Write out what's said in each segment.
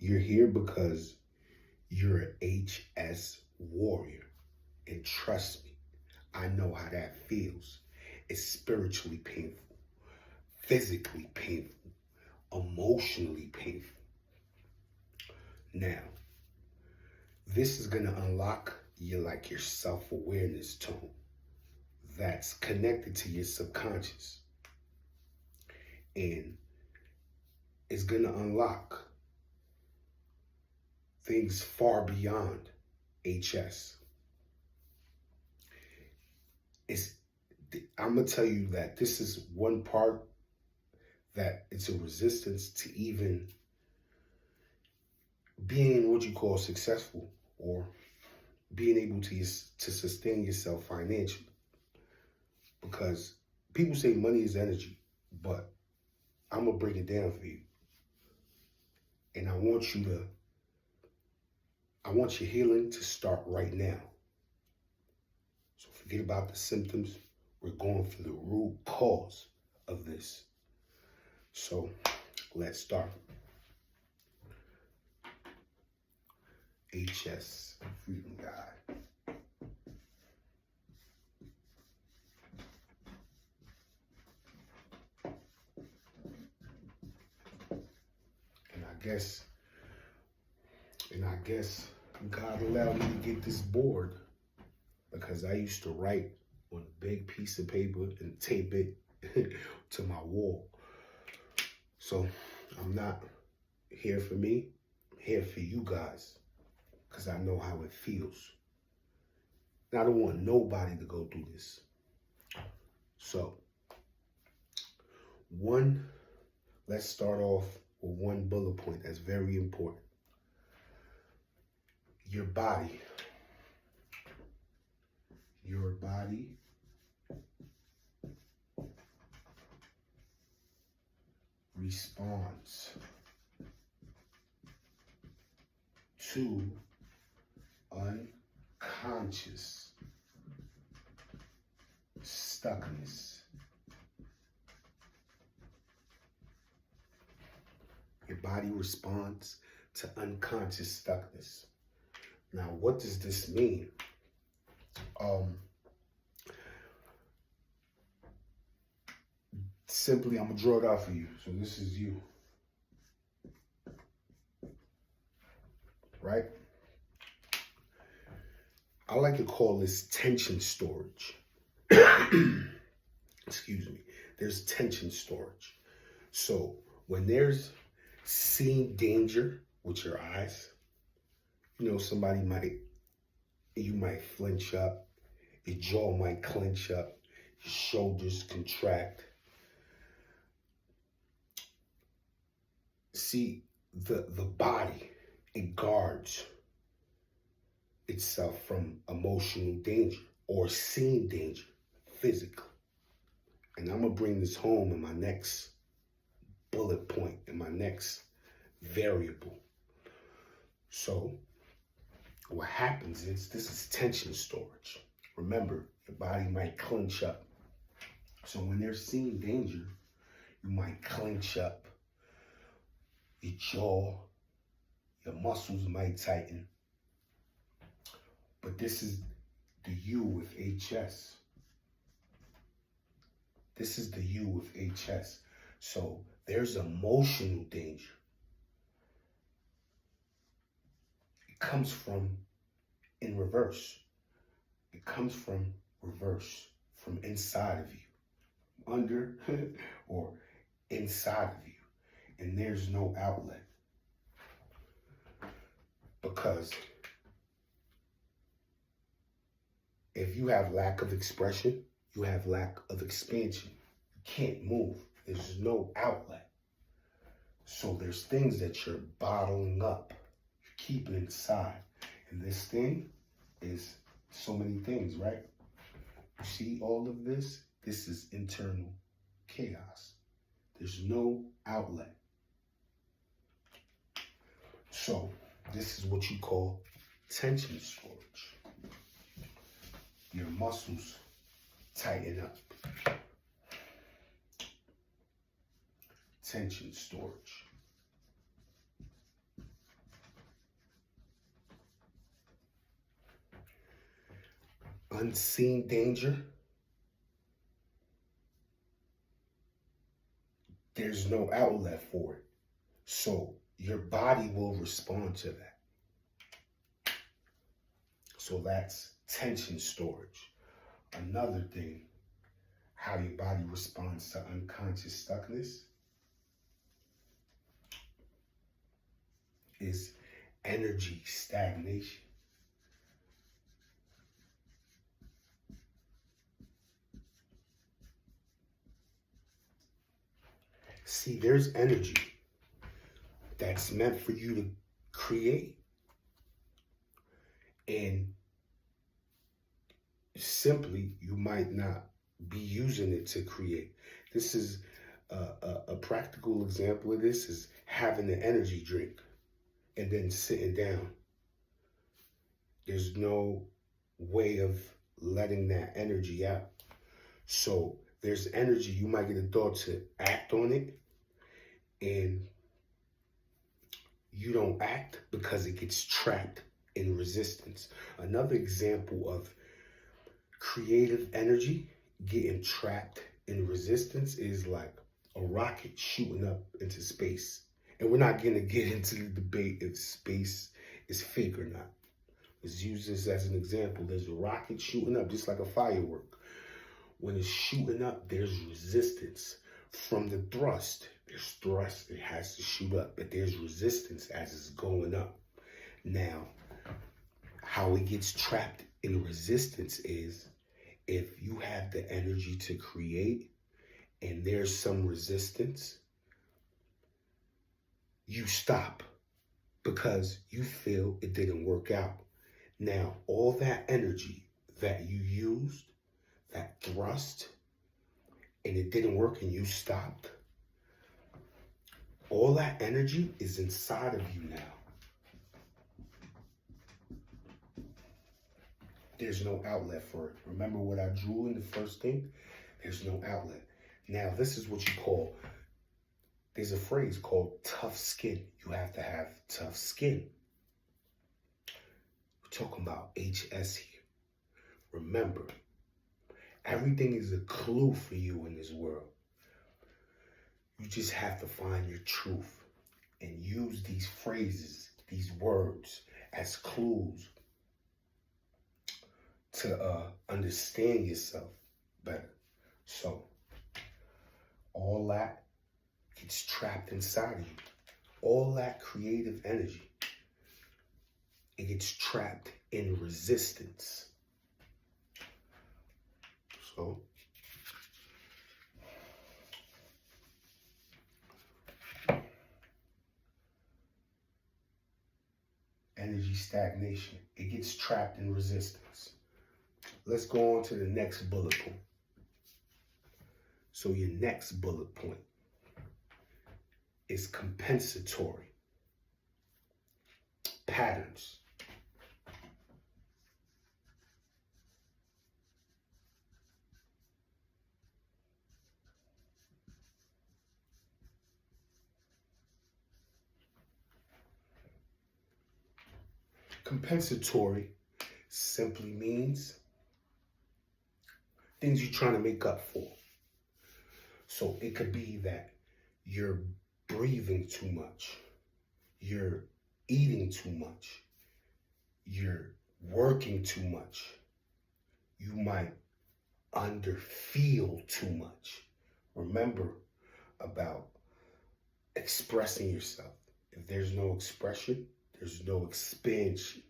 You're here because you're an HS warrior. And trust me, I know how that feels. It's spiritually painful, physically painful, emotionally painful. Now, this is gonna unlock your self-awareness tone that's connected to your subconscious. And it's gonna unlock things far beyond HS. I'm gonna tell you that this is one part that it's a resistance to even being what you call successful or being able to sustain yourself financially. Because people say money is energy, but I'm gonna break it down for you. And I want your healing to start right now. So forget about the symptoms. We're going for the root cause of this. So let's start. HS, Freedom Guide. And I guess God allowed me to get this board because I used to write on a big piece of paper and tape it to my wall. So I'm not here for me, I'm here for you guys because I know how it feels. And I don't want nobody to go through this. So, let's start off with one bullet point that's very important. Your body responds to unconscious stuckness. Your body responds to unconscious stuckness. Now, what does this mean? Simply, I'm gonna draw it out for you. So this is you, right? I like to call this tension storage. Excuse me. There's tension storage. So when there's seen danger with your eyes, you might flinch up, your jaw might clench up, your shoulders contract. See, the body, it guards itself from emotional danger or seen danger physically. And I'm gonna bring this home in my next bullet point, in my next variable. So what happens is, this is tension storage. Remember, your body might clench up. So when there's seen danger, you might clench up, your jaw, your muscles might tighten. But this is the you with HS. This is the you with HS. So there's emotional danger. It comes from in reverse. It comes from reverse, from inside of you, under or inside of you. And there's no outlet. Because if you have lack of expression, you have lack of expansion. You can't move. There's no outlet. So there's things that you're bottling up. You're keeping inside. And this thing is so many things, right? You see all of this? This is internal chaos. There's no outlet. So this is what you call tension storage. Your muscles tighten up. Tension storage. unseen danger, there's no outlet for it. So your body will respond to that. So that's tension storage. Another thing, how your body responds to unconscious stuckness is energy stagnation. See, there's energy that's meant for you to create. And simply, you might not be using it to create. This is a practical example of this is having an energy drink and then sitting down. There's no way of letting that energy out. So there's energy. You might get a thought to act on it, and you don't act because it gets trapped in resistance. Another example of creative energy getting trapped in resistance is like a rocket shooting up into space. And we're not going to get into the debate if space is fake or not. Let's use this as an example. There's a rocket shooting up, just like a firework. When it's shooting up, there's resistance from the thrust. There's thrust, it has to shoot up, but there's resistance as it's going up. Now, how it gets trapped in resistance is if you have the energy to create and there's some resistance, you stop because you feel it didn't work out. Now, all that energy that you used, that thrust, and it didn't work and you stopped, all that energy is inside of you now. There's no outlet for it. Remember what I drew in the first thing? There's no outlet. Now, this is what you call, there's a phrase called tough skin. You have to have tough skin. We're talking about HS here. Remember, everything is a clue for you in this world. You just have to find your truth and use these phrases, these words as clues to understand yourself better. So, all that gets trapped inside of you. All that creative energy, it gets trapped in resistance. So, energy stagnation, it gets trapped in resistance. Let's go on to the next bullet point. So your next bullet point is compensatory patterns. Compensatory simply means things you're trying to make up for. So it could be that you're breathing too much, you're eating too much, you're working too much, you might underfeel too much. Remember about expressing yourself. If there's no expression, there's no expansion.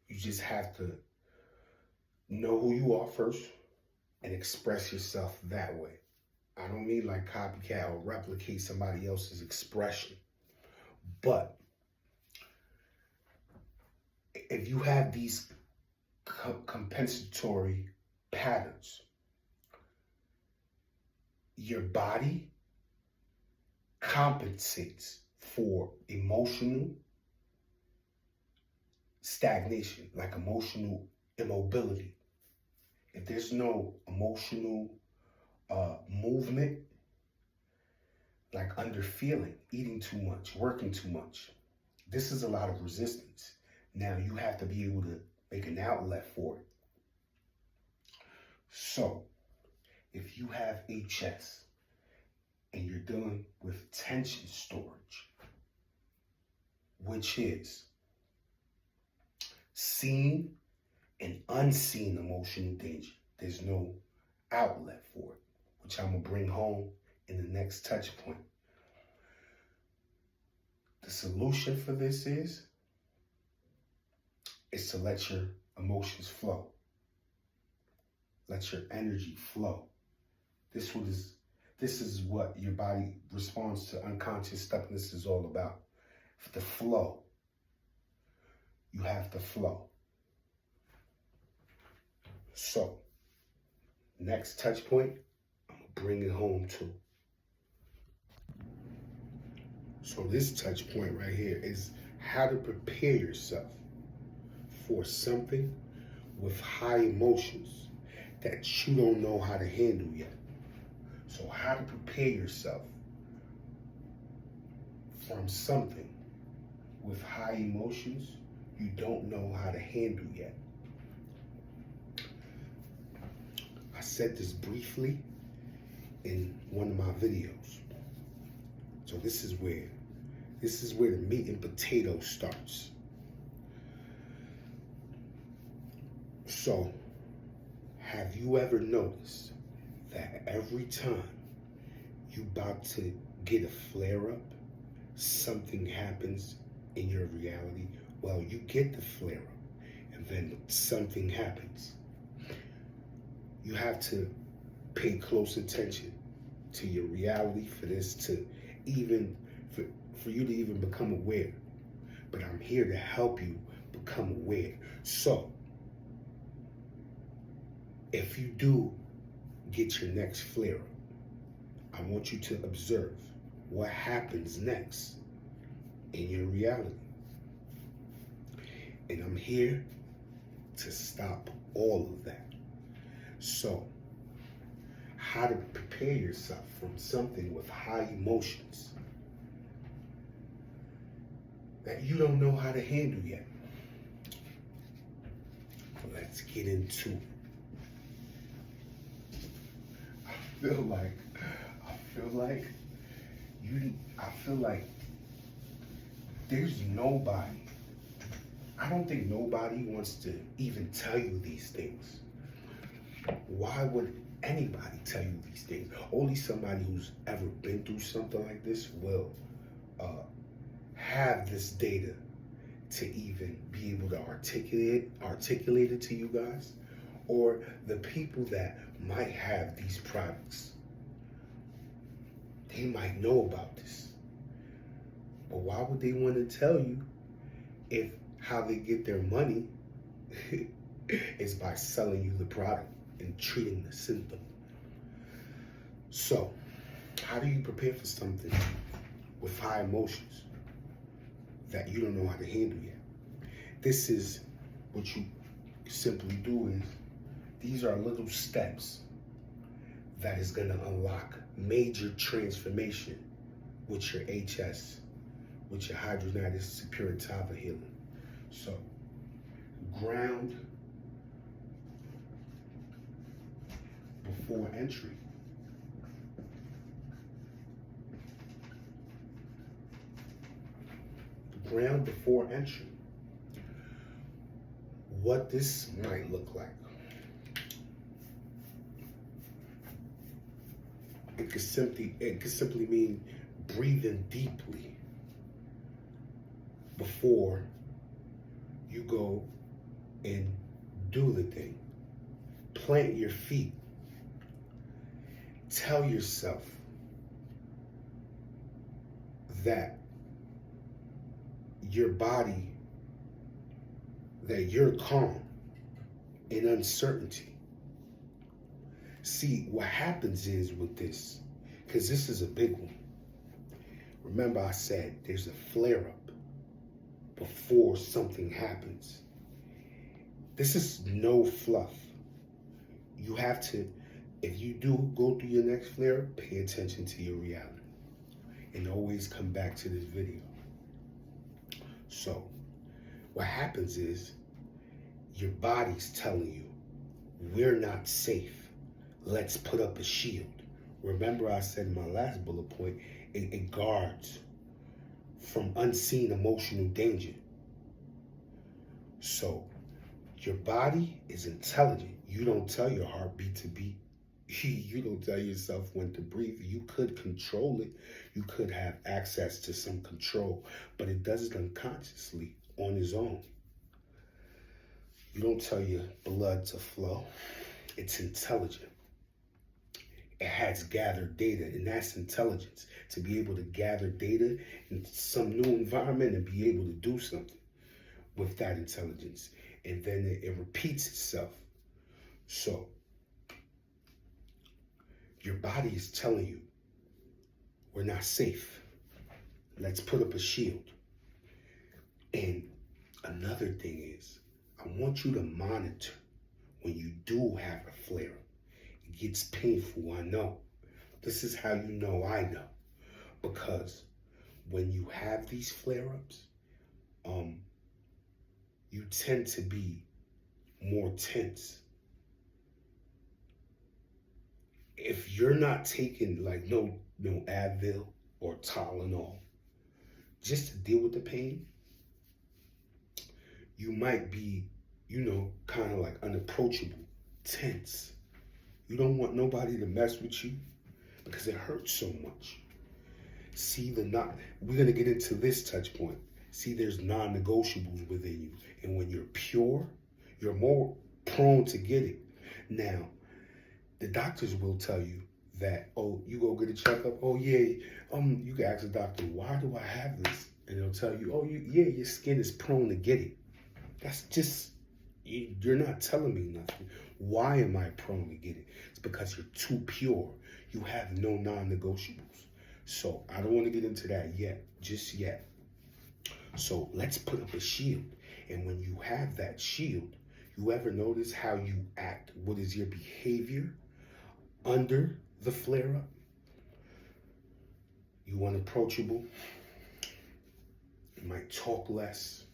You just have to know who you are first and express yourself that way. I don't mean like copycat or replicate somebody else's expression. But if you have these compensatory patterns, your body compensates for emotional stagnation, like emotional immobility. If there's no emotional movement, like underfeeling, eating too much, working too much, this is a lot of resistance. Now you have to be able to make an outlet for it. So, if you have HS and you're dealing with tension storage, which is seen and unseen emotional danger, there's no outlet for it, which I'm going to bring home in the next touch point. The solution for this is to let your emotions flow. Let your energy flow. This is what your body response to unconscious stuckness is all about. The flow. You have to flow. So, next touch point, I'm going to bring it home too. So this touch point right here is how to prepare yourself for something with high emotions that you don't know how to handle yet. So how to prepare yourself from something with high emotions you don't know how to handle yet. I said this briefly in one of my videos. So this is where the meat and potatoes starts. So, have you ever noticed that every time you about to get a flare-up, something happens in your reality? Well, you get the flare-up, and then something happens. You have to pay close attention to your reality for this to even, for you to even become aware. But I'm here to help you become aware. So, if you do get your next flare-up, I want you to observe what happens next in your reality. And I'm here to stop all of that. So, how to prepare yourself from something with high emotions that you don't know how to handle yet. Let's get into it. I feel like there's nobody. I don't think nobody wants to even tell you these things. Why would anybody tell you these things? Only somebody who's ever been through something like this will have this data to even be able to articulate it to you guys, or the people that might have these products. They might know about this. But why would they want to tell you if how they get their money is by selling you the product and treating the symptom? So, how do you prepare for something with high emotions that you don't know how to handle yet? This is what you simply do is, these are little steps that is going to unlock major transformation with your HS, with your hidradenitis suppurativa healing. So, ground before entry. Ground before entry. What this might look like. It could simply mean breathing deeply before you go and do the thing. Plant your feet. Tell yourself that your body, that you're calm in uncertainty. See, what happens is with this, because this is a big one. Remember I said there's a flare-up before something happens. This is no fluff. You have to, if you do go through your next flare, pay attention to your reality. And always come back to this video. So, what happens is, your body's telling you, we're not safe. let's put up a shield. Remember I said in my last bullet point, it guards from unseen emotional danger. So your body is intelligent. You don't tell your heartbeat to beat. You don't tell yourself when to breathe. You could control it. You could have access to some control, but it does it unconsciously on its own. You don't tell your blood to flow. It's intelligent. It has gathered data, and that's intelligence. To be able to gather data in some new environment and be able to do something with that intelligence. And then it repeats itself. So your body is telling you, we're not safe. Let's put up a shield. And another thing is, I want you to monitor when you do have a flare-up. It gets painful, I know. This is how you know I know. Because when you have these flare-ups, you tend to be more tense. If you're not taking like no Advil or Tylenol just to deal with the pain, you might be, kind of like unapproachable, tense. You don't want nobody to mess with you because it hurts so much. See, we're going to get into this touch point. See, there's non-negotiables within you. And when you're pure, you're more prone to get it. Now, the doctors will tell you that, oh, you go get a checkup. Oh, yeah, you can ask the doctor, why do I have this? And they'll tell you, oh, your skin is prone to get it. That's just, you're not telling me nothing. Why am I prone to get it? It's because you're too pure. You have no non-negotiables. So I don't want to get into that just yet. So let's put up a shield. And when you have that shield, you ever notice how you act? What is your behavior under the flare-up? You unapproachable. You might talk less.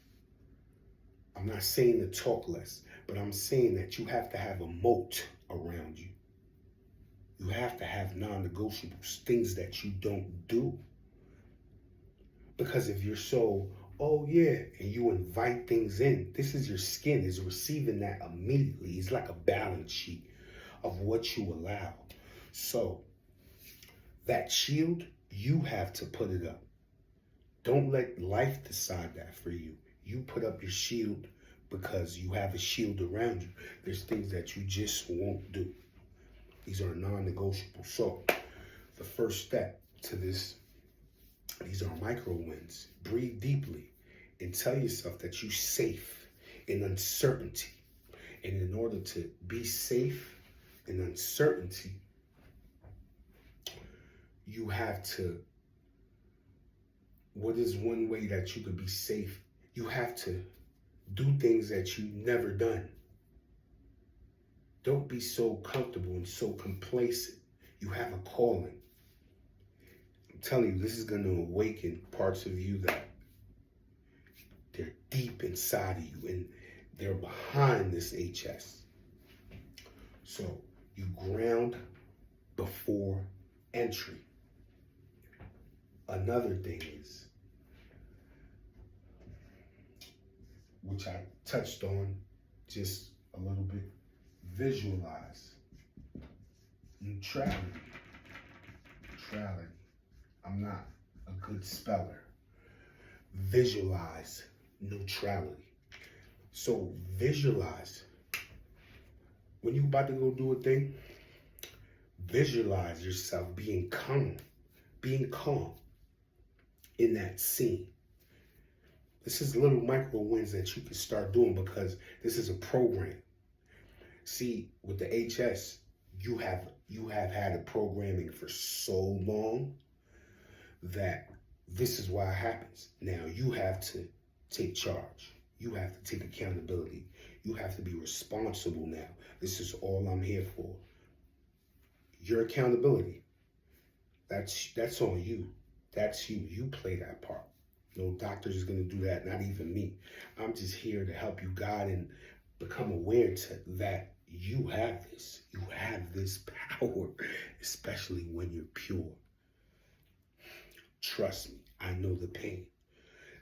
I'm not saying to talk less, but I'm saying that you have to have a moat around you. You have to have non-negotiables, things that you don't do. Because if you're so, oh yeah, and you invite things in, this is your skin is receiving that immediately. It's like a balance sheet of what you allow. So that shield, you have to put it up. Don't let life decide that for you. You put up your shield because you have a shield around you. There's things that you just won't do. These are non-negotiable. So the first step to this, these are micro wins. Breathe deeply and tell yourself that you're safe in uncertainty. And in order to be safe in uncertainty, you have to, what is one way that you could be safe? You have to do things that you've never done. Don't be so comfortable and so complacent. You have a calling. I'm telling you, this is going to awaken parts of you that they're deep inside of you and they're behind this HS. So you ground before entry. Another thing is, which I touched on just a little bit, visualize neutrality. Neutrality. I'm not a good speller. Visualize neutrality. So visualize. When you're about to go do a thing, visualize yourself being calm in that scene. This is little micro wins that you can start doing because this is a program. See, with the HS, you have had a programming for so long that this is why it happens. Now you have to take charge. You have to take accountability. You have to be responsible now. This is all I'm here for. Your accountability. That's on you. That's you. You play that part. No doctor is going to do that, not even me. I'm just here to help you guide and become aware to that you have this. You have this power, especially when you're pure. Trust me, I know the pain.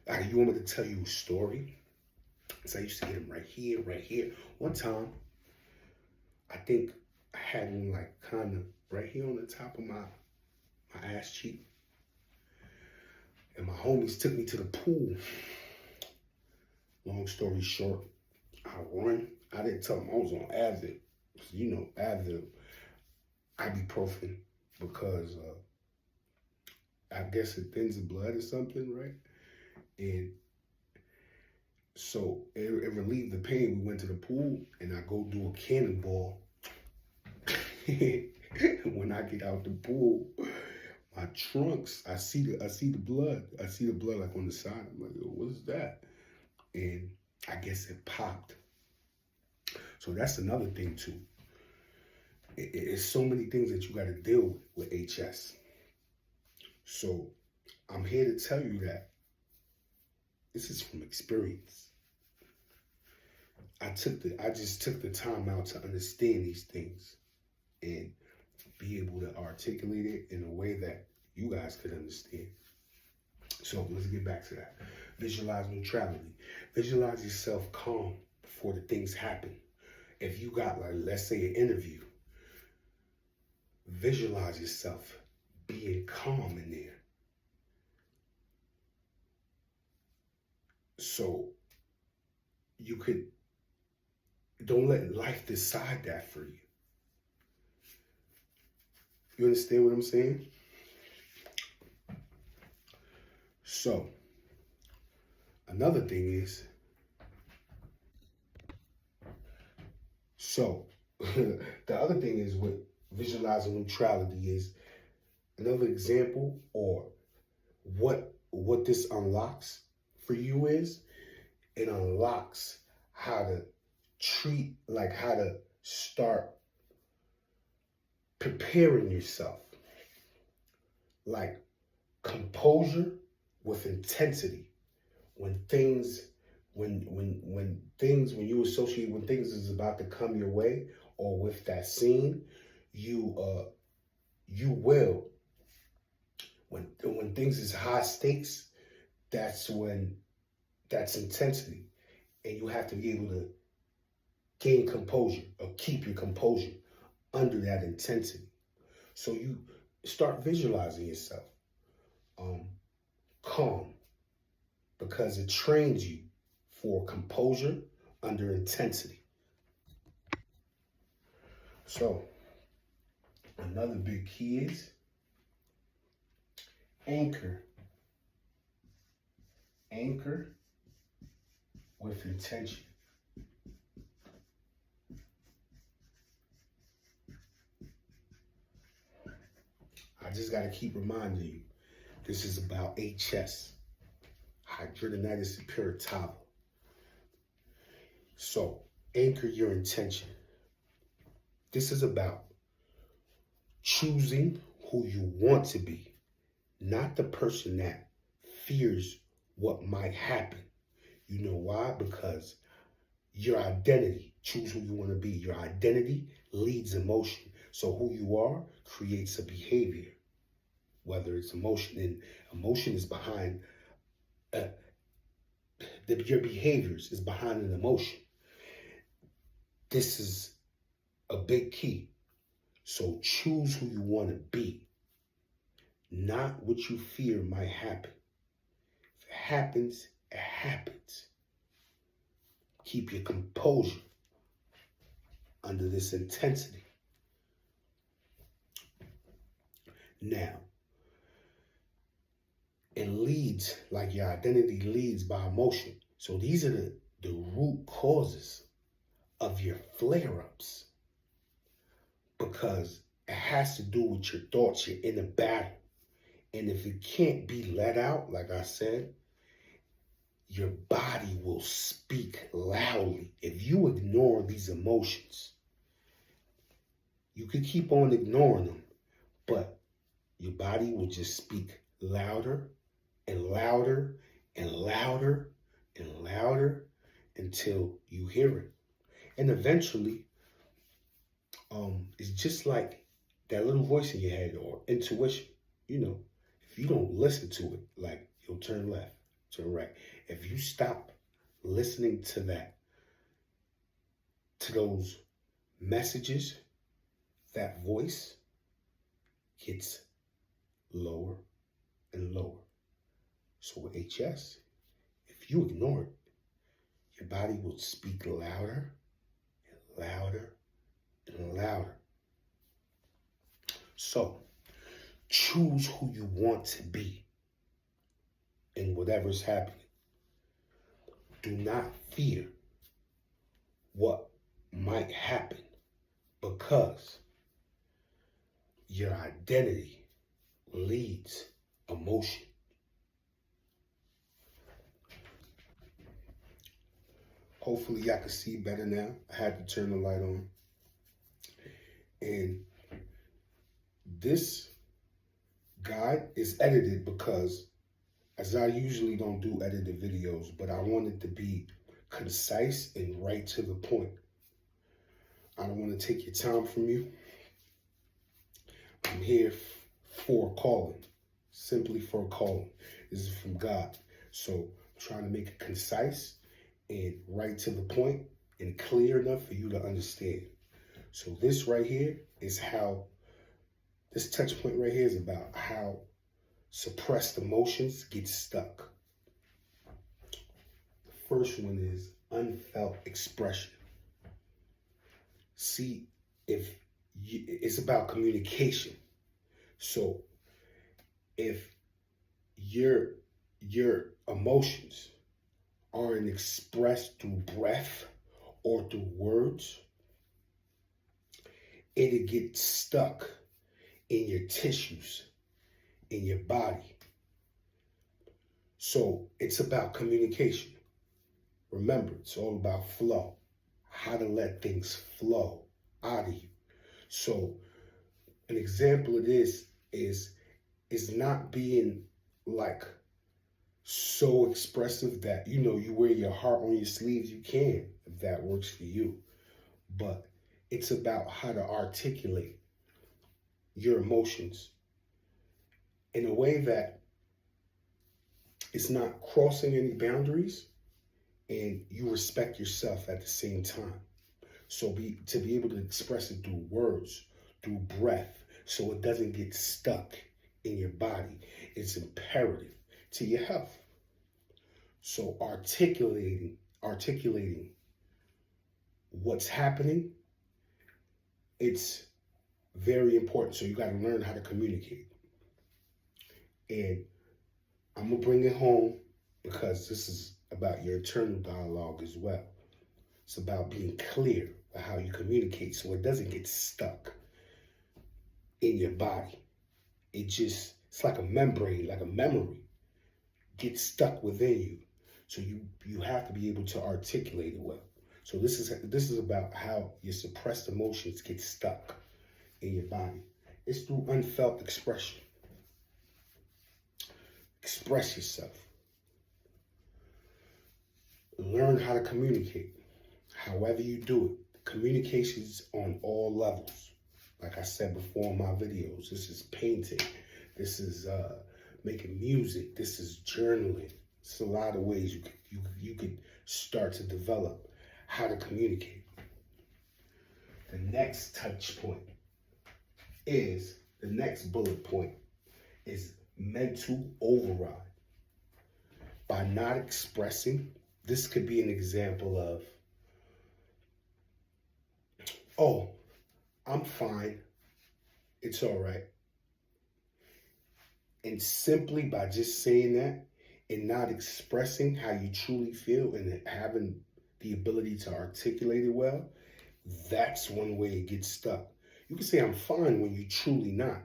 Like, you want me to tell you a story? So I used to get them right here, right here. One time, I think I had one like kind of right here on the top of my ass cheek. And my homies took me to the pool. Long story short, I run. I didn't tell them I was on Advil. You know, Advil, ibuprofen, because I guess it thins the blood or something, right? And so it relieved the pain. We went to the pool, and I go do a cannonball. When I get out the pool, my trunks, I see the blood. I see the blood like on the side. I'm like, what is that? And I guess it popped. So that's another thing too. It's so many things that you got to deal with HS. So I'm here to tell you that this is from experience. I just took the time out to understand these things and be able to articulate it in a way that you guys could understand. So let's get back to that. Visualize neutrality. Visualize yourself calm before the things happen. If you got, like, let's say an interview, visualize yourself being calm in there. So don't let life decide that for you. You understand what I'm saying? So, another thing is, the other thing is with visualizing neutrality is another example, or what this unlocks for you is, it unlocks how to treat, like how to start preparing yourself, like composure with intensity. When you associate, when things is about to come your way, or with that scene, you will, when things is high stakes, that's intensity, and you have to be able to gain composure or keep your composure under that intensity. So you start visualizing yourself calm, because it trains you for composure under intensity. So another big key is anchor. Anchor with intention. I just got to keep reminding you, this is about HS, hidradenitis suppurativa. So anchor your intention. This is about choosing who you want to be, not the person that fears what might happen. You know why? Because your identity, choose who you want to be. Your identity leads emotion. So who you are creates a behavior, whether it's emotion, and emotion is behind, your behaviors is behind an emotion. This is a big key. So choose who you want to be, not what you fear might happen. If it happens, it happens. Keep your composure under this intensity. Now, it leads, like your identity leads by emotion. So these are the root causes of your flare-ups, because it has to do with your thoughts. You're in a battle. And if it can't be let out, like I said, your body will speak loudly. If you ignore these emotions, you can keep on ignoring them, but your body will just speak louder and louder and louder and louder until you hear it. And eventually, It's just like that little voice in your head or intuition. You know, if you don't listen to it, like you'll turn left, turn right. If you stop listening to that, to those messages, that voice gets lower and lower. So with HS, if you ignore it, your body will speak louder and louder and louder. So choose who you want to be in whatever's happening. Do not fear what might happen, because your identity leads emotion. Hopefully y'all can see better now. I had to turn the light on. And this guide is edited because, as I usually don't do edited videos, but I want it to be concise and right to the point. I don't want to take your time from you. I'm here for a calling, simply for a calling. This is from God. So I'm trying to make it concise and right to the point and clear enough for you to understand. So this right here is how, this touch point right here is about how suppressed emotions get stuck. The first one is unfelt expression. See, it's about communication. So if your emotions aren't expressed through breath or through words, it'll get stuck in your tissues, in your body. So it's about communication. Remember, it's all about flow, how to let things flow out of you. So an example of this is not being like so expressive that, you know, you wear your heart on your sleeves. You can, if that works for you. But it's about how to articulate your emotions in a way that it's not crossing any boundaries and you respect yourself at the same time. So to be able to express it through words, through breath, so it doesn't get stuck in your body. It's imperative to your health. So articulating what's happening, it's very important. So you got to learn how to communicate. And I'm going to bring it home because this is about your internal dialogue as well. It's about being clear about how you communicate so it doesn't get stuck in your body. It's like a membrane, like a memory, gets stuck within you. So you have to be able to articulate it well. So this is about how your suppressed emotions get stuck in your body. It's through unfelt expression. Express yourself. Learn how to communicate. However you do it. Communication's on all levels. Like I said before in my videos, this is painting. This is making music. This is journaling. It's a lot of ways you could start to develop how to communicate. The next touch point is, the next bullet point is mental override. By not expressing, this could be an example of, oh, I'm fine, it's all right. And simply by just saying that and not expressing how you truly feel and having the ability to articulate it well, that's one way it gets stuck. You can say I'm fine when you're truly not.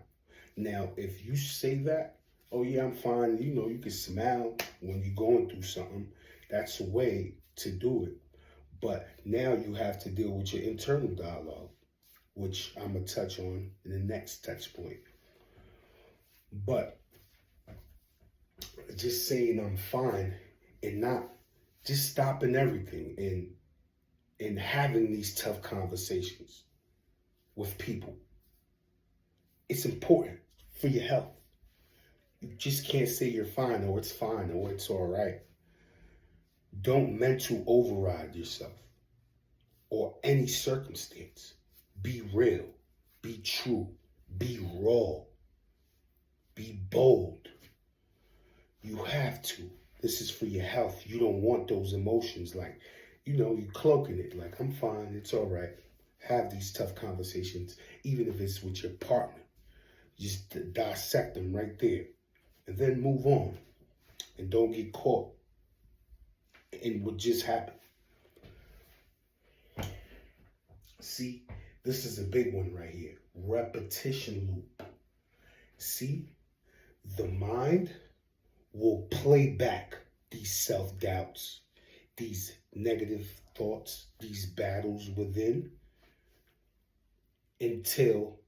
Now, if you say that, oh yeah, I'm fine, you know, you can smile when you're going through something, that's a way to do it. But now you have to deal with your internal dialogue, which I'm going to touch on in the next touch point. But just saying I'm fine and not just stopping everything and having these tough conversations. with people. It's important for your health. You just can't say you're fine or it's fine or it's all right. Don't mental override yourself or any circumstance. Be real, be true, be raw, be bold. You have to. This is for your health. You don't want those emotions like, you cloaking it like, I'm fine, it's all right. Have these tough conversations, even if it's with your partner. Just dissect them right there and then move on. And don't get caught in what just happened. See, this is a big one right here. Repetition loop. See, the mind will play back these self-doubts, these negative thoughts, these battles within until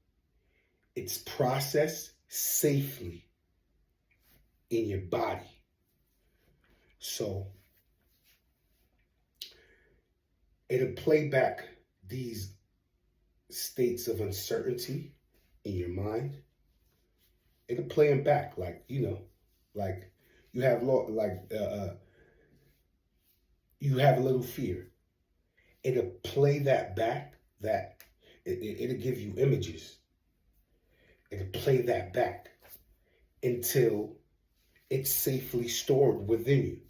it's processed safely in your body. So it'll play back these states of uncertainty in your mind. It'll play them back like, like you have you have a little fear. It'll play that back, that it'll give you images. It'll play that back until it's safely stored within you.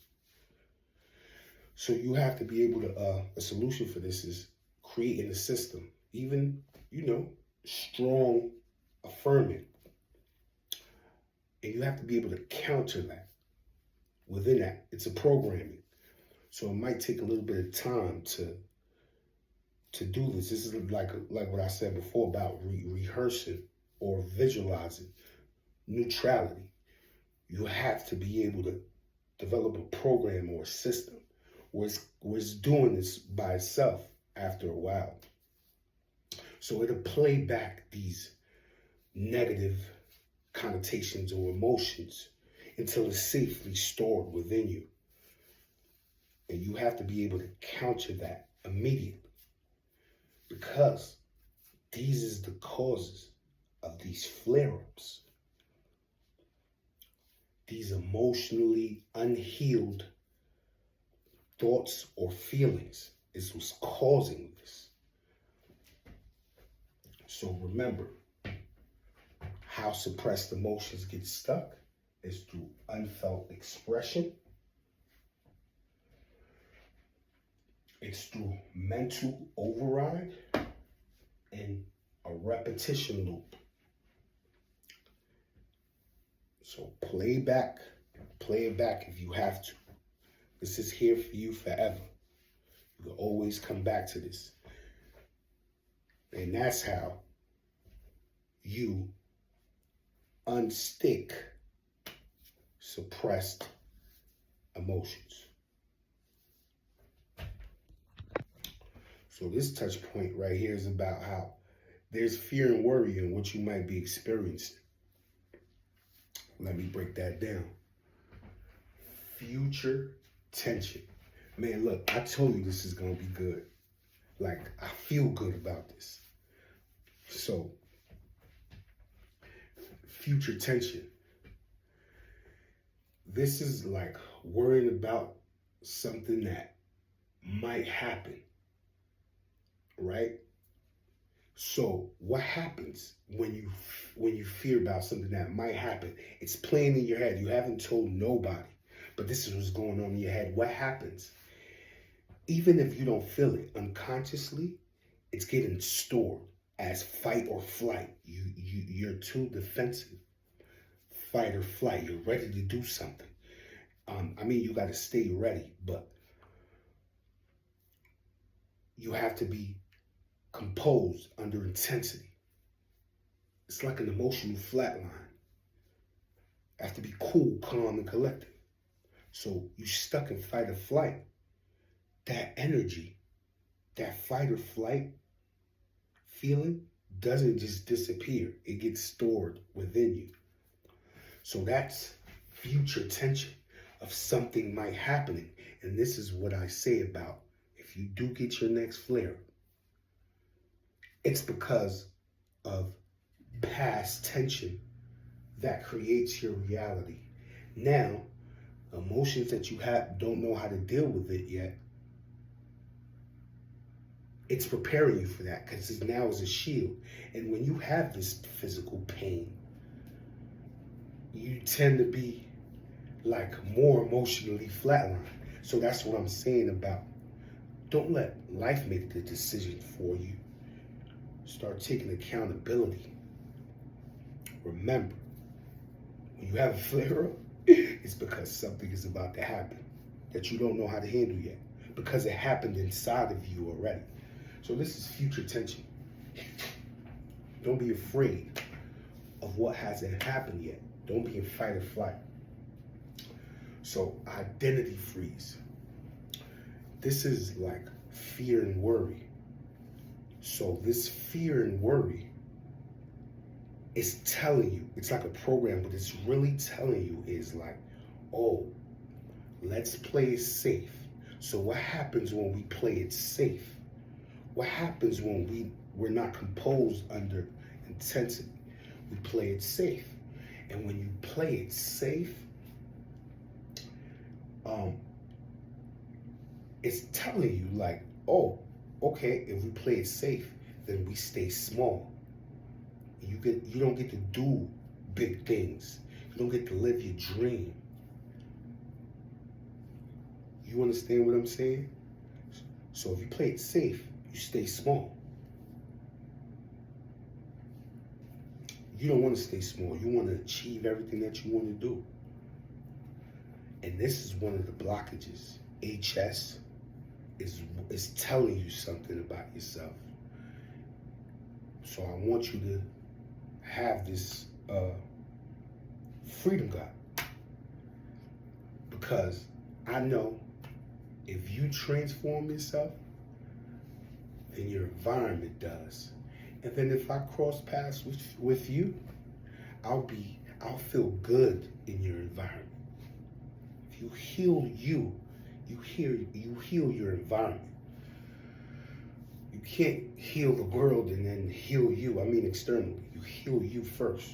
So you have to be able to, a solution for this is creating a system, even, strong affirming. And you have to be able to counter that within that. It's a programming. So it might take a little bit of time to do this. This is like what I said before about rehearsing or visualizing neutrality. You have to be able to develop a program or a system where it's doing this by itself after a while. So it'll play back these negative connotations or emotions until it's safely stored within you. And you have to be able to counter that immediately, because these is the causes of these flare-ups. These emotionally unhealed thoughts or feelings is what's causing this. So remember, how suppressed emotions get stuck is through unfelt expression. It's through mental override and a repetition loop. So play it back if you have to. This is here for you forever. You can always come back to this. And that's how you unstick suppressed emotions. So this touch point right here is about how there's fear and worry in what you might be experiencing. Let me break that down. Future tension. Man, look, I told you this is going to be good. Like, I feel good about this. So, future tension. This is like worrying about something that might happen, right? So what happens when you fear about something that might happen? It's playing in your head. You haven't told nobody, but this is what's going on in your head. What happens? Even if you don't feel it unconsciously, it's getting stored as fight or flight. You're too defensive. Fight or flight. You're ready to do something. You got to stay ready, but you have to be composed under intensity. It's like an emotional flatline. You have to be cool, calm, and collected. So you stuck in fight or flight. That energy, that fight or flight feeling doesn't just disappear. It gets stored within you. So that's future tension of something might happen. And this is what I say about if you do get your next flare, It's because of past tension that creates your reality. Now, emotions that you have don't know how to deal with it yet. It's preparing you for that because it now is a shield. And when you have this physical pain, you tend to be like more emotionally flatlined. So that's what I'm saying about don't let life make the decision for you. Start taking accountability. Remember, when you have a flare up, it's because something is about to happen that you don't know how to handle yet because it happened inside of you already. So this is future tension. Don't be afraid of what hasn't happened yet. Don't be in fight or flight. So identity freeze. This is like fear and worry. So this fear and worry is telling you, it's like a program, but it's really telling you is like, oh, let's play it safe. So what happens when we play it safe? What happens when we're not composed under intensity? We play it safe. And when you play it safe, it's telling you like, oh, okay, if we play it safe, then we stay small. You don't get to do big things. You don't get to live your dream. You understand what I'm saying? So if you play it safe, you stay small. You don't want to stay small. You want to achieve everything that you want to do. And this is one of the blockages. HS is telling you something about yourself. So I want you to have this freedom God. Because I know if you transform yourself, then your environment does. And then if I cross paths with you, I'll feel good in your environment. If you heal you, you heal your environment. You can't heal the world and then heal you. I mean externally. You heal you first.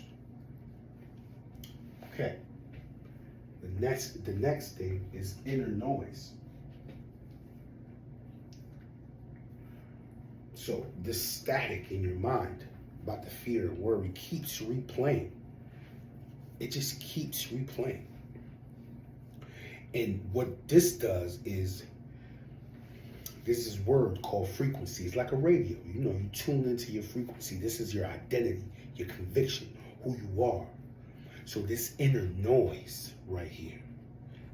Okay. The next thing is inner noise. So this static in your mind about the fear and worry keeps replaying. It just keeps replaying. And what this does is, this is word called frequency. It's like a radio. You know, you tune into your frequency. This is your identity, your conviction, who you are. So this inner noise right here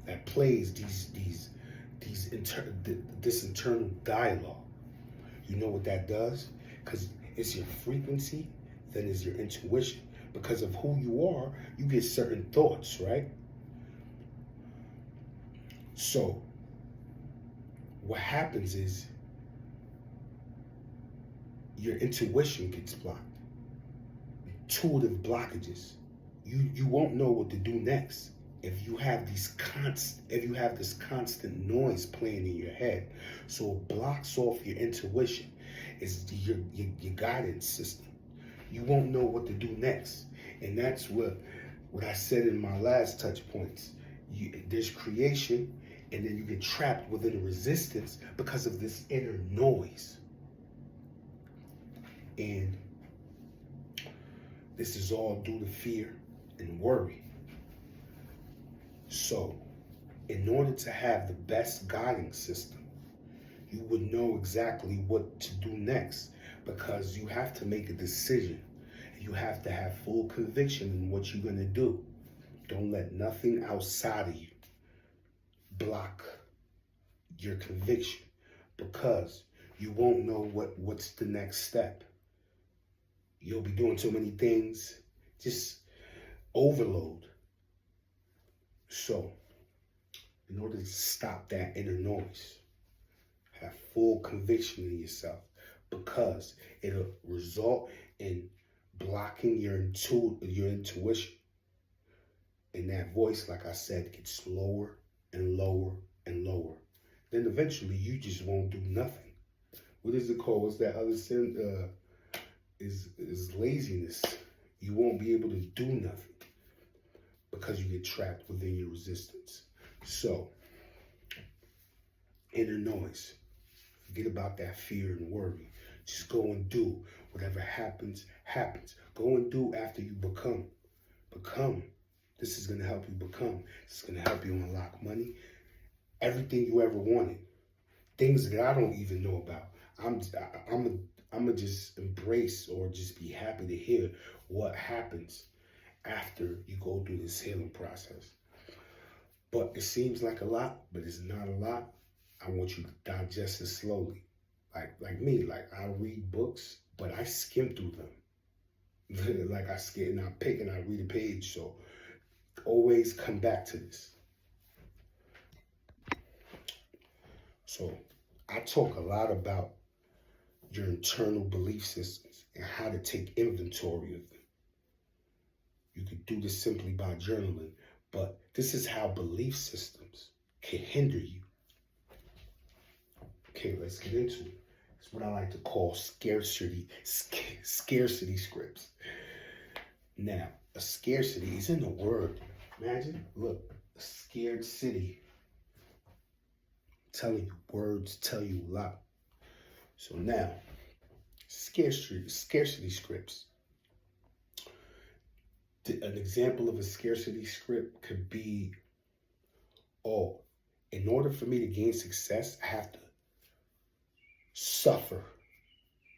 that plays this internal dialogue. You know what that does? Because it's your frequency, then it's your intuition. Because of who you are, you get certain thoughts, right? So what happens is your intuition gets blocked. Intuitive blockages. You won't know what to do next if you have this constant noise playing in your head. So it blocks off your intuition. It's your guidance system. You won't know what to do next. And that's what I said in my last touch points. There's creation, and then you get trapped within a resistance because of this inner noise. And this is all due to fear and worry. So, in order to have the best guiding system, you would know exactly what to do next, because you have to make a decision. You have to have full conviction in what you're going to do. Don't let nothing outside of you block your conviction, because you won't know what's the next step. You'll be doing so many things, just overload. So, in order to stop that inner noise, have full conviction in yourself, because it'll result in blocking your intuition. And that voice, like I said, gets lower and lower and lower. Then eventually you just won't do nothing. What is it called? What's that other sin? is laziness. You won't be able to do nothing because you get trapped within your resistance. So, inner noise. Forget about that fear and worry. Just go and do. Whatever happens, happens. Go and do after you become. Become. This is going to help you become. This is going to help you unlock money. Everything you ever wanted. Things that I don't even know about. I'm gonna just embrace or just be happy to hear what happens after you go through this healing process. But it seems like a lot, but it's not a lot. I want you to digest it slowly. Like me, like I read books, but I skim through them. Like I skim and I pick and I read a page. So always come back to this. So I talk a lot about your internal belief systems and how to take inventory of them. You could do this simply by journaling, but this is how belief systems can hinder you. Okay, let's get into it. It's what I like to call scarcity scripts. Now, a scarcity is in the word. Imagine, look, a scared city. I'm telling you, words tell you a lot. So now, scarcity scripts. An example of a scarcity script could be, oh, in order for me to gain success, I have to suffer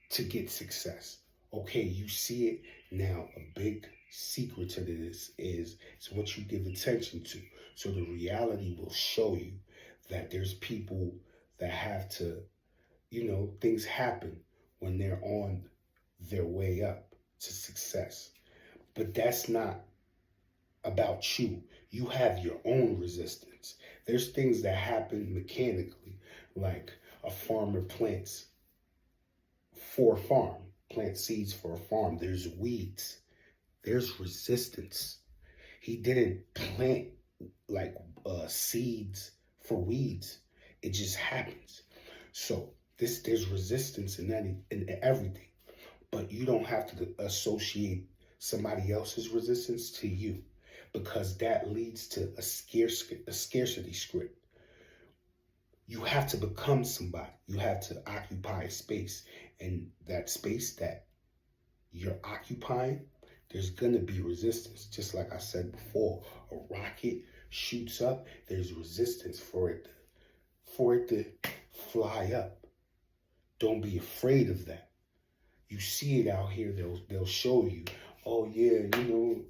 to get success. Okay, you see it now. A big secret to this is it's what you give attention to. So the reality will show you that there's people that have to, things happen when they're on their way up to success. But that's not about you. You have your own resistance. There's things that happen mechanically, like a farmer plants for a farm, plant seeds for a farm. There's weeds. There's resistance. He didn't plant like seeds for weeds. It just happens. So there's resistance in everything, but you don't have to associate somebody else's resistance to you, because that leads to a scarcity script. You have to become somebody. You have to occupy a space, and that space that you're occupying, there's gonna be resistance. Just like I said before, a rocket shoots up, there's resistance for it to fly up. Don't be afraid of that. You see it out here, they'll show you, oh yeah,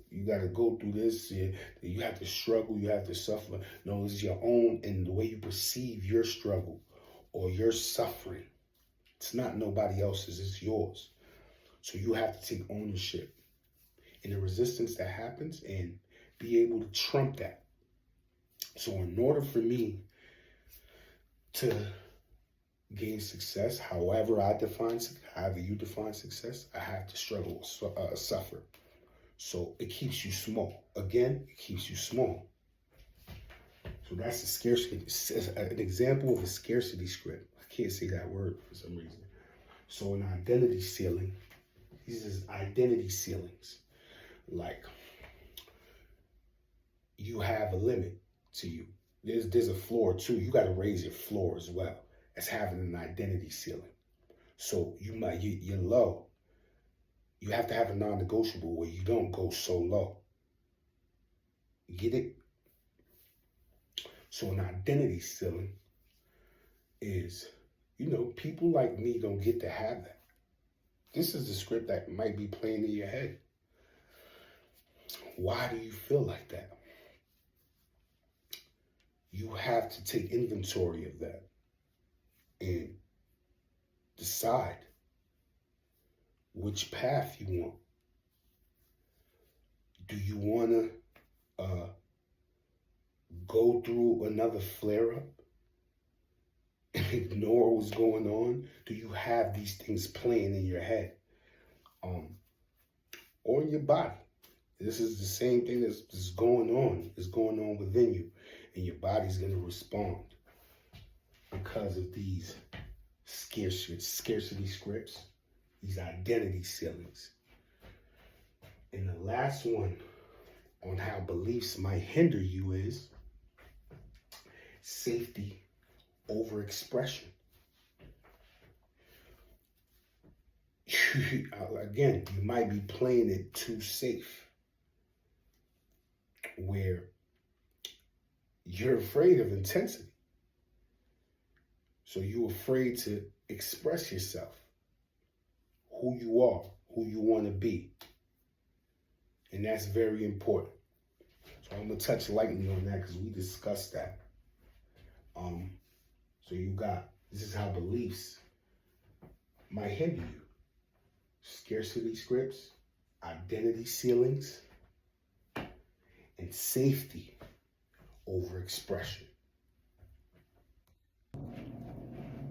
you got to go through this. Yeah, you have to struggle, you have to suffer. No, it's your own, and the way you perceive your struggle or your suffering. It's not nobody else's, it's yours. So you have to take ownership in the resistance that happens and be able to trump that. So in order for me to gain success, however you define success, I have to struggle, suffer. So it keeps you small. Again, it keeps you small. So that's a scarcity, an example of a scarcity script. I can't say that word for some reason. So an identity ceiling, these are identity ceilings. Like, you have a limit to you. There's a floor too. You got to raise your floor as well as having an identity ceiling. So you're low. You have to have a non-negotiable where you don't go so low. You get it? So an identity ceiling is, people like me don't get to have that. This is the script that might be playing in your head. Why do you feel like that? You have to take inventory of that and decide which path you want. Do you want to go through another flare-up and ignore what's going on? Do you have these things playing in your head or in your body? This is the same thing that's going on. It's going on within you, and your body's going to respond because of these scarcity scripts. these identity ceilings. And the last one on how beliefs might hinder you is safety over expression. Again, you might be playing it too safe, where you're afraid of intensity. So you're afraid to express yourself, who you are, who you want to be. And that's very important. So I'm going to touch lightly on that because we discussed that. So you got, this is how beliefs might hinder you. Scarcity scripts, identity ceilings, and safety over expression.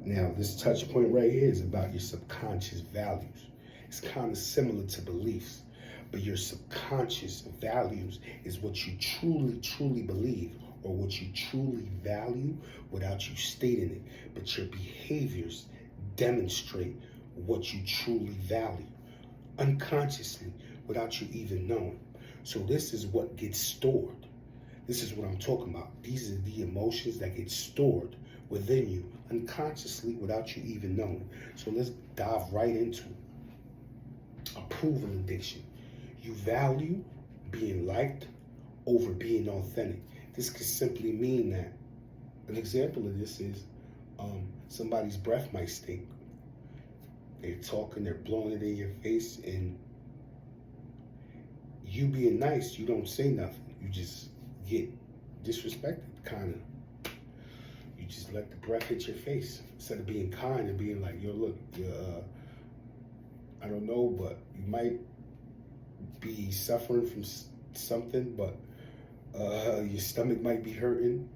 Now, this touch point right here is about your subconscious values. It's kind of similar to beliefs, but your subconscious values is what you truly, truly believe, or what you truly value without you stating it. But your behaviors demonstrate what you truly value unconsciously without you even knowing. So this is what gets stored. This is what I'm talking about. These are the emotions that get stored within you unconsciously without you even knowing. So let's dive right into approval addiction. You value being liked over being authentic. This could simply mean that an example of this is somebody's breath might stink. They're talking, they're blowing it in your face, and you being nice, you don't say nothing. You just get disrespected, kind of. You just let the breath hit your face instead of being kind and being like, yo, look, I don't know, but you might be suffering from something, but your stomach might be hurting,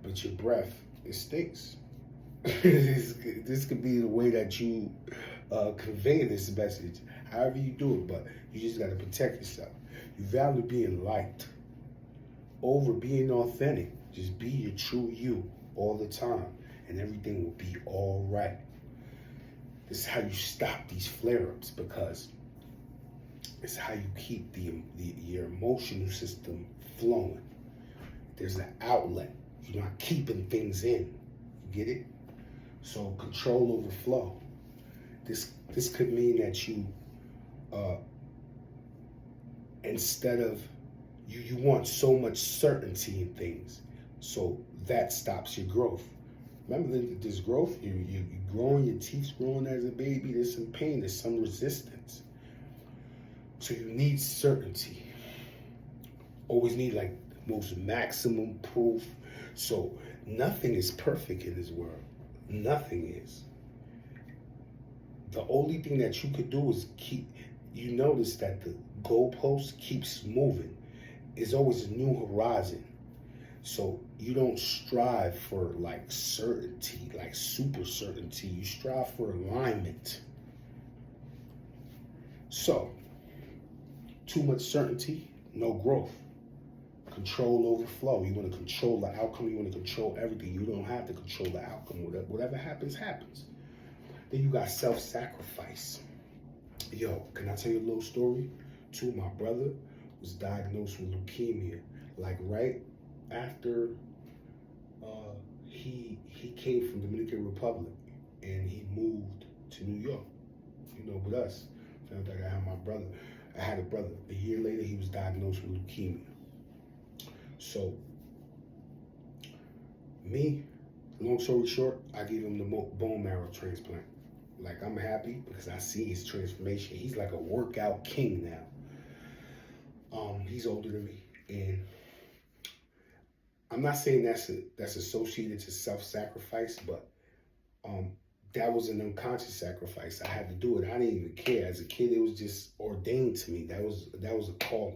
but your breath, it stinks. This could be the way that you convey this message, however you do it, but you just got to protect yourself. You value being liked over being authentic. Just be your true you all the time, and everything will be all right. This is how you stop these flare-ups, because it's how you keep your emotional system flowing. There's an outlet. You're not keeping things in. You get it? So control over flow. This could mean that you, instead of, you want so much certainty in things, so that stops your growth. Remember that there's growth. You're growing, your teeth's growing as a baby. There's some pain, there's some resistance. So you need certainty. Always need like most maximum proof. So nothing is perfect in this world. Nothing is. The only thing that you could do is you notice that the goalpost keeps moving. It's always a new horizon. So you don't strive for like certainty, like super certainty. You strive for alignment. So, too much certainty, no growth. Control over flow. You want to control the outcome. You want to control everything. You don't have to control the outcome. Whatever happens, happens. Then you got self-sacrifice. Yo, can I tell you a little story? Too, my brother was diagnosed with leukemia. Like right after he came from Dominican Republic and he moved to New York. You know, with us. Found out I had a brother. A year later, he was diagnosed with leukemia. So, me, long story short, I gave him the bone marrow transplant. Like, I'm happy because I see his transformation. He's like a workout king now. He's older than me, and I'm not saying that's associated to self-sacrifice, but that was an unconscious sacrifice. I had to do it. I didn't even care. As a kid, it was just ordained to me. That was a calling.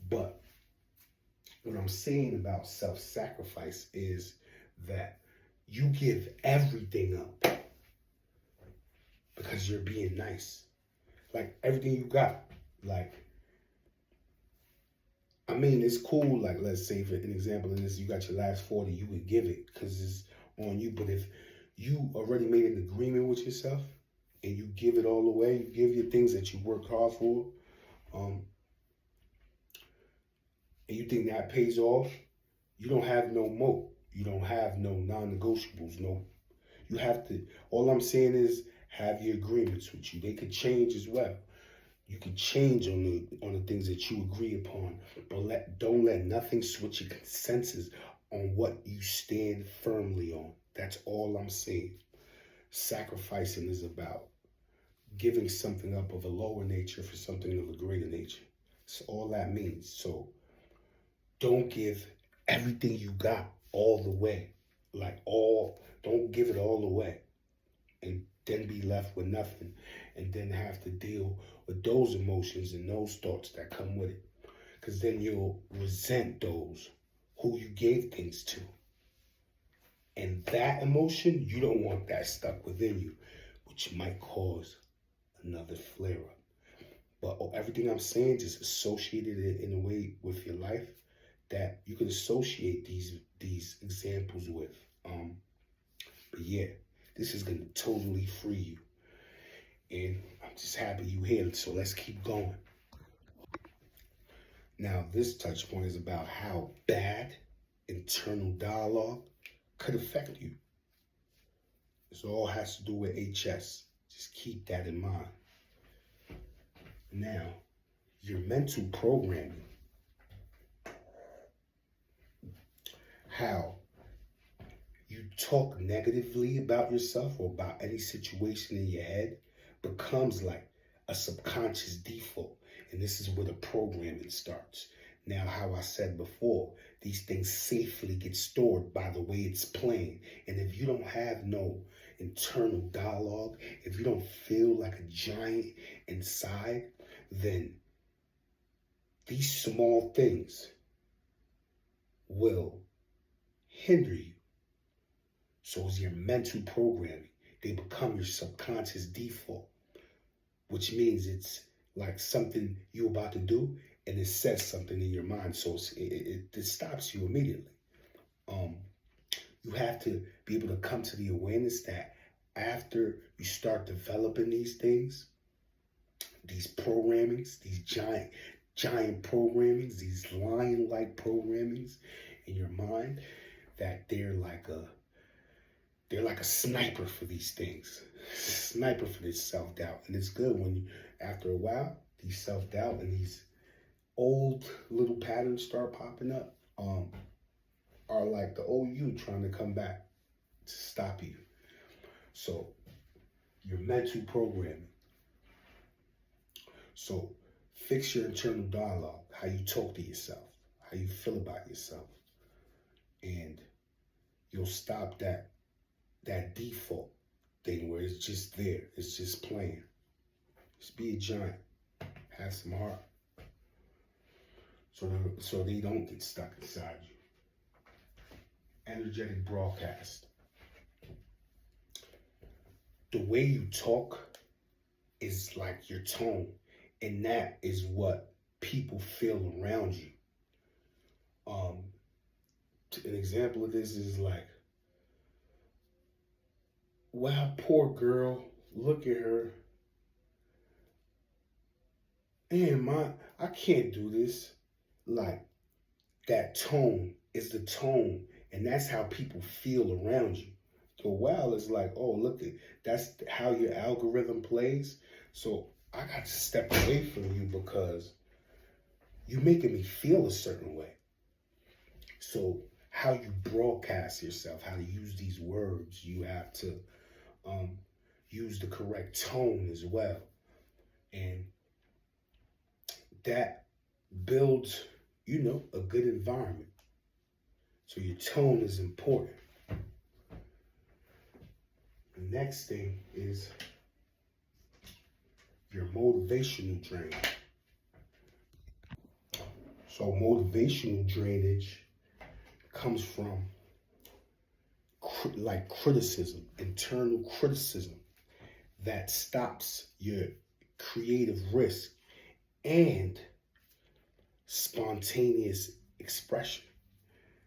But what I'm saying about self-sacrifice is that you give everything up because you're being nice. Like, everything you got. Like, I mean, it's cool. Like, let's say, for an example of this, you got your last 40, you would give it because it's on you. But if you already made an agreement with yourself and you give it all away, you give your things that you work hard for, and you think that pays off, you don't have no moat. You don't have no non-negotiables. No, you have to. All I'm saying is have your agreements with you. They could change as well. You can change on the things that you agree upon, but don't let nothing switch your consensus on what you stand firmly on. That's all I'm saying. Sacrificing is about giving something up of a lower nature for something of a greater nature. That's all that means. So don't give everything you got all the way. Don't give it all away and then be left with nothing and then have to deal with those emotions and those thoughts that come with it. Because then you'll resent those who you gave things to. And that emotion, you don't want that stuck within you, which might cause another flare up. But everything I'm saying, just associated it in a way with your life that you can associate these examples with. But yeah, this is gonna totally free you. And I'm just happy you here, so let's keep going. Now, this touch point is about how bad internal dialogue could affect you. This all has to do with HS. Just keep that in mind. Now, your mental programming. How you talk negatively about yourself or about any situation in your head becomes like a subconscious default. And this is where the programming starts. Now, how I said before, these things safely get stored by the way it's playing. And if you don't have no internal dialogue, if you don't feel like a giant inside, then these small things will hinder you. So it's your mental programming. They become your subconscious default, which means it's like something you're about to do and it says something in your mind. So it stops you immediately. You have to be able to come to the awareness that after you start developing these things, these programmings, these giant programmings, these lion-like programmings in your mind, that they're like a sniper for these things, sniper for this self-doubt. And it's good when you, after a while, these self-doubt and these old little patterns start popping up, are like the old you trying to come back to stop you. So your mental programming. So fix your internal dialogue, how you talk to yourself, how you feel about yourself. And you'll stop that default thing where it's just there, it's just playing. Just be a giant, have some heart, so they don't get stuck inside you. Energetic broadcast. The way you talk is like your tone, and that is what people feel around you. An example of this is like, wow, poor girl, look at her. Man, I can't do this. Like, that tone is the tone, and that's how people feel around you. So wow is like, oh, look at, that's how your algorithm plays. So I got to step away from you because you're making me feel a certain way. So how you broadcast yourself, how to use these words, you have to use the correct tone as well. And that builds, a good environment. So your tone is important. The next thing is your motivational drain. So motivational drainage comes from criticism, internal criticism that stops your creative risk and spontaneous expression.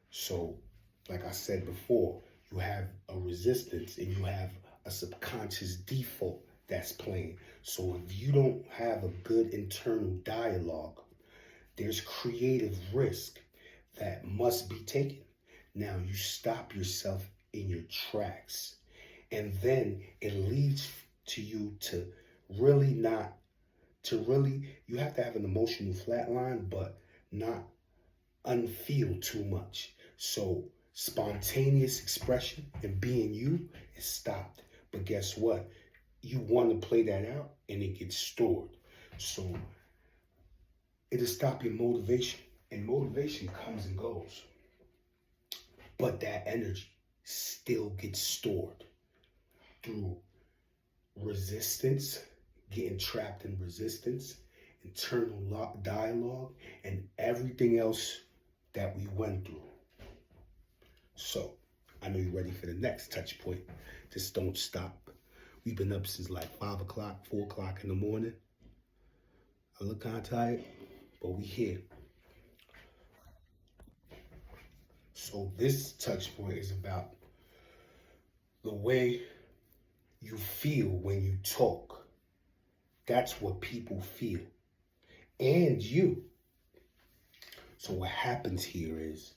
So, like I said before, you have a resistance and you have a subconscious default that's playing. So if you don't have a good internal dialogue, there's creative risk that must be taken. Now you stop yourself in your tracks, and then it leads to you to really not to really you have to have an emotional flatline, but not unfeel too much. So spontaneous expression and being you is stopped. But guess what? You want to play that out and it gets stored. So it'll stop your motivation. And motivation comes and goes. But that energy still gets stored through resistance, getting trapped in resistance, internal dialogue, and everything else that we went through. So I know you're ready for the next touch point. Just don't stop. We've been up since like 5 o'clock, 4 o'clock in the morning. I look kind of tired, but we here. So this touch point is about the way you feel when you talk. That's what people feel. And you. So what happens here is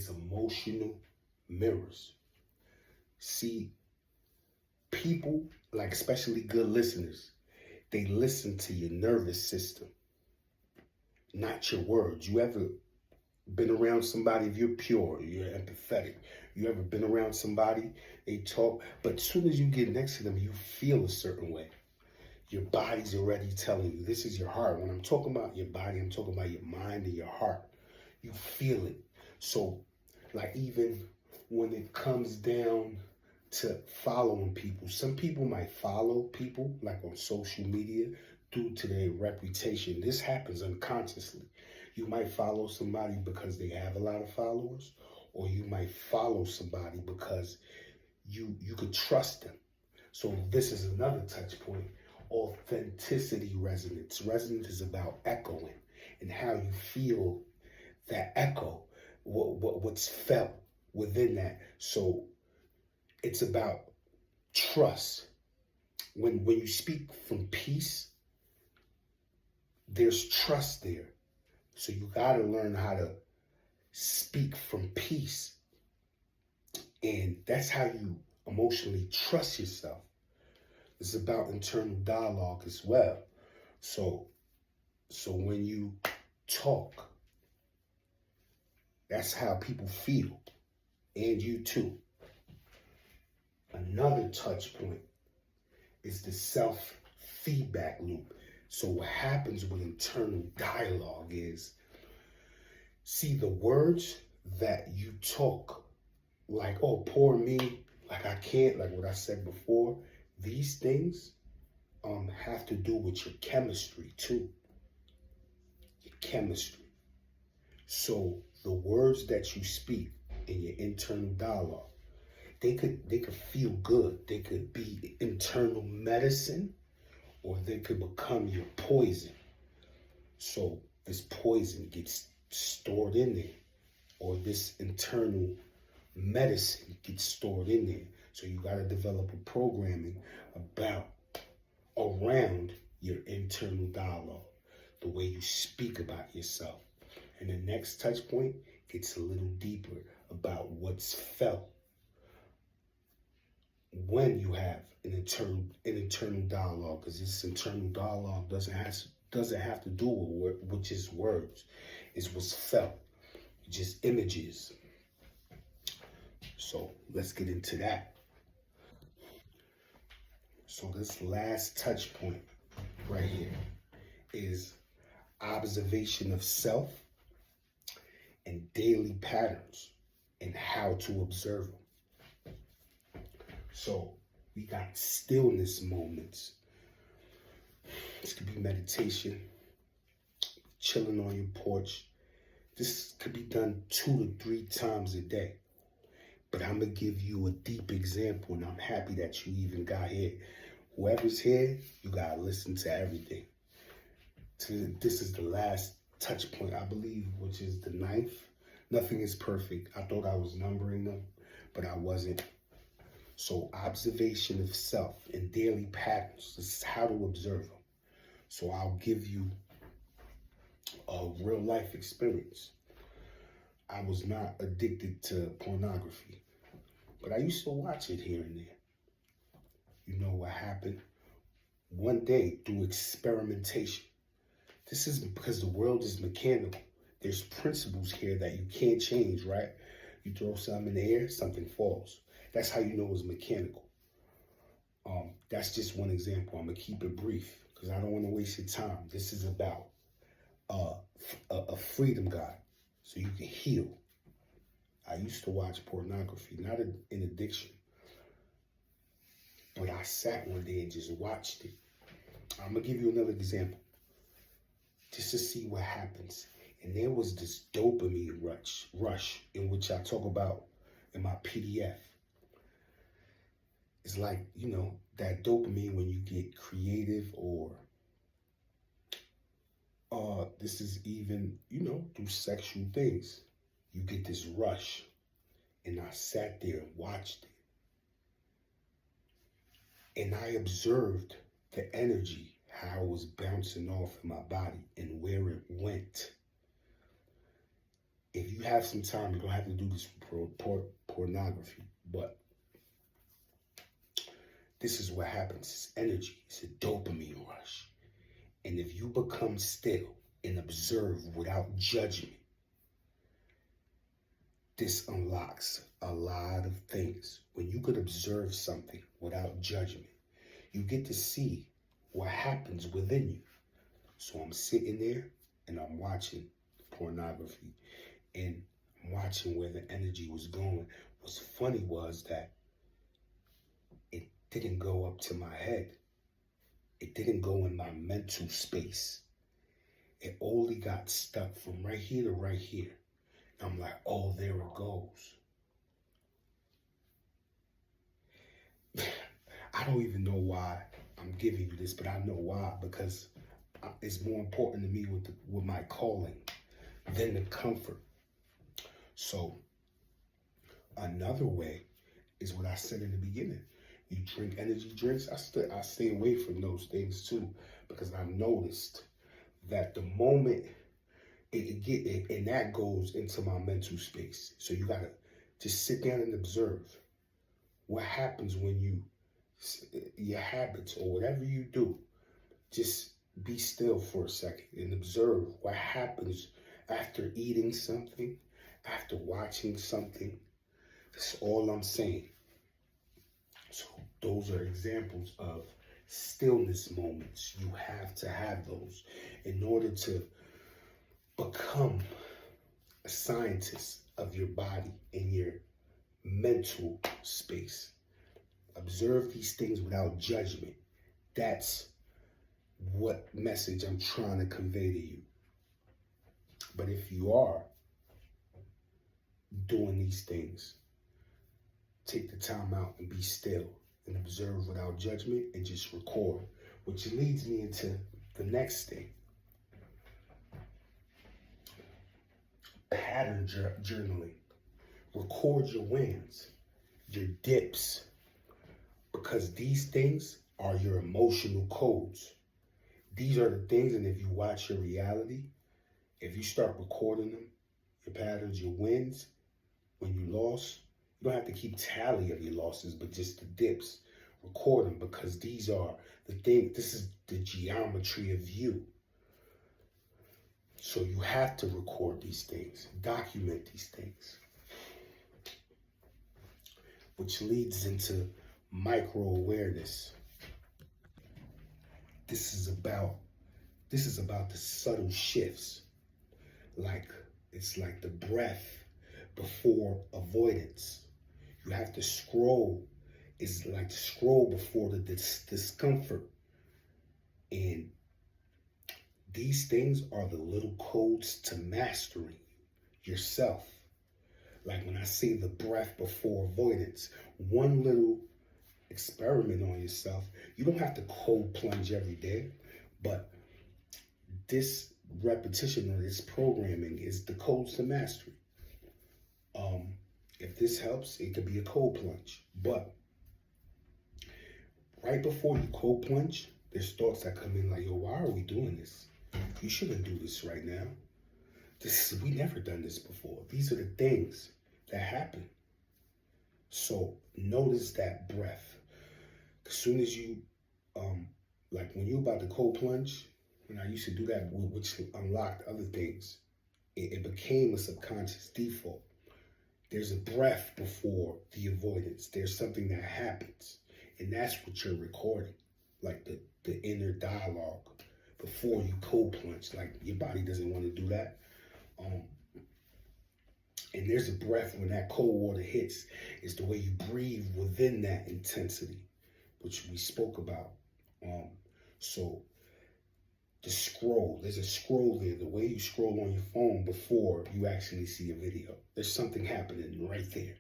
emotional mirrors. See, people, like especially good listeners, they listen to your nervous system, not your words. You ever been around somebody, if you're pure, you're empathetic, you ever been around somebody, they talk, but as soon as you get next to them, you feel a certain way. Your body's already telling you, this is your heart. When I'm talking about your body, I'm talking about your mind and your heart. You feel it. So, like even when it comes down to following people, some people might follow people like on social media due to their reputation. This happens unconsciously. You might follow somebody because they have a lot of followers, or you might follow somebody because you could trust them. So this is another touch point. Authenticity resonance. Resonance is about echoing and how you feel that echo, what's felt within that. So it's about trust. When you speak from peace, there's trust there. So you got to learn how to speak from peace. And that's how you emotionally trust yourself. It's about internal dialogue as well. So when you talk, that's how people feel. And you too. Another touch point is the self-feedback loop. So what happens with internal dialogue is, see, the words that you talk, like, oh, poor me, like I can't, like what I said before, these things have to do with your chemistry too. Your chemistry. So the words that you speak in your internal dialogue, they could feel good. They could be internal medicine, or they could become your poison. So this poison gets stored in there, or this internal medicine gets stored in there. So you got to develop a programming around your internal dialogue, the way you speak about yourself. And the next touch point gets a little deeper about what's felt when you have an internal dialogue, because this internal dialogue doesn't have to do with just words. It's what's felt, just images. So let's get into that. So this last touch point right here is observation of self and daily patterns and how to observe them. So we got stillness moments. This could be meditation, chilling on your porch. This could be done 2 to 3 times a day. But I'm going to give you a deep example, and I'm happy that you even got here. Whoever's here, you got to listen to everything. This is the last touch point, I believe, which is the 9th. Nothing is perfect. I thought I was numbering them, but I wasn't. So observation of self and daily patterns, this is how to observe them. So I'll give you a real life experience. I was not addicted to pornography, but I used to watch it here and there. You know what happened? One day, through experimentation, this is because the world is mechanical. There's principles here that you can't change, right? You throw something in the air, something falls. That's how you know it's mechanical. That's just one example. I'm going to keep it brief because I don't want to waste your time. This is about a freedom guide so you can heal. I used to watch pornography, not an addiction, but I sat one day and just watched it. I'm going to give you another example just to see what happens. And there was this dopamine rush in which I talk about in my PDF. It's like, you know, that dopamine when you get creative or this is even, you know, through sexual things. You get this rush. And I sat there and watched it. And I observed the energy, how it was bouncing off in my body and where it went. If you have some time, you don't have to do this for pornography, but this is what happens. It's energy. It's a dopamine rush. And if you become still and observe without judgment, this unlocks a lot of things. When you could observe something without judgment, you get to see what happens within you. So I'm sitting there and I'm watching pornography and I'm watching where the energy was going. What's funny was that it didn't go up to my head. It didn't go in my mental space. It only got stuck from right here to right here. And I'm like, oh, there it goes. I don't even know why I'm giving you this, but I know why, because it's more important to me with my calling than the comfort. So another way is what I said in the beginning. You drink energy drinks, I stay away from those things too, because I've noticed that the moment and that goes into my mental space. So you gotta just sit down and observe what happens when your habits or whatever you do, just be still for a second and observe what happens after eating something, after watching something. That's all I'm saying. So those are examples of stillness moments. You have to have those in order to become a scientist of your body and your mental space. Observe these things without judgment. That's what message I'm trying to convey to you. But if you are doing these things, take the time out and be still and observe without judgment and just record, which leads me into the next thing. Pattern journaling. Record your wins, your dips, because these things are your emotional codes. These are the things, and if you watch your reality, if you start recording them, your patterns, your wins, when you lost, you don't have to keep tally of your losses, but just the dips. Record them, because these are the things, this is the geometry of you. So you have to record these things, document these things. Which leads into micro-awareness. This is about the subtle shifts. It's like the breath before avoidance. You have to scroll. It's like to scroll before the discomfort. And these things are the little codes to mastering yourself. Like when I say the breath before avoidance, one little experiment on yourself. You don't have to cold plunge every day, but this repetition or this programming is the codes to mastery. If this helps, it could be a cold plunge. But right before you cold plunge, there's thoughts that come in like, yo, why are we doing this? You shouldn't do this right now. We never done this before. These are the things that happen. So notice that breath. As soon as you, like when you're about to cold plunge, when I used to do that, which unlocked other things, it became a subconscious default. There's a breath before the avoidance. There's something that happens. And that's what you're recording. Like the inner dialogue before you cold plunge. Like your body doesn't want to do that. And there's a breath when that cold water hits. It's the way you breathe within that intensity, which we spoke about. So the scroll, there's a scroll there, the way you scroll on your phone before you actually see a video. There's something happening right there.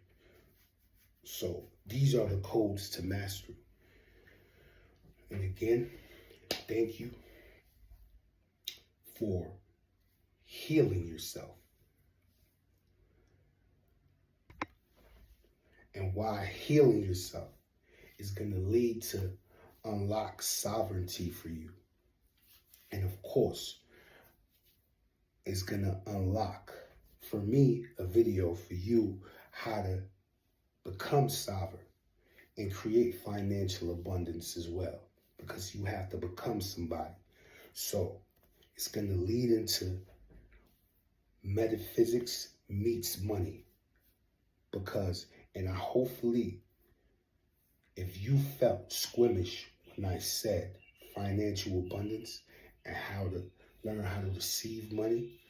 So these are the codes to mastery. And again, thank you for healing yourself. And why healing yourself is going to lead to unlock sovereignty for you. And of course, it's going to unlock, for me, a video for you how to become sovereign and create financial abundance as well, because you have to become somebody. So it's going to lead into metaphysics meets money, because, and I hopefully, if you felt squeamish when I said financial abundance and how to learn how to receive money,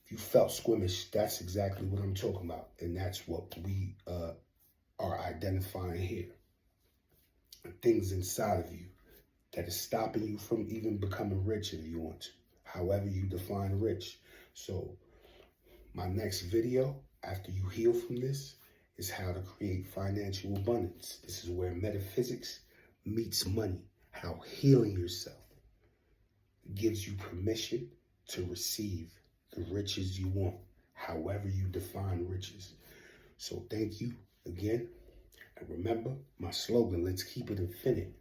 if you felt squeamish, that's exactly what I'm talking about. And that's what we are identifying here. Things inside of you that is stopping you from even becoming rich if you want to, however you define rich. So my next video, after you heal from this, is how to create financial abundance. This is where metaphysics meets money, how healing yourself gives you permission to receive the riches you want, however you define riches. So thank you again. And remember my slogan, let's keep it infinite.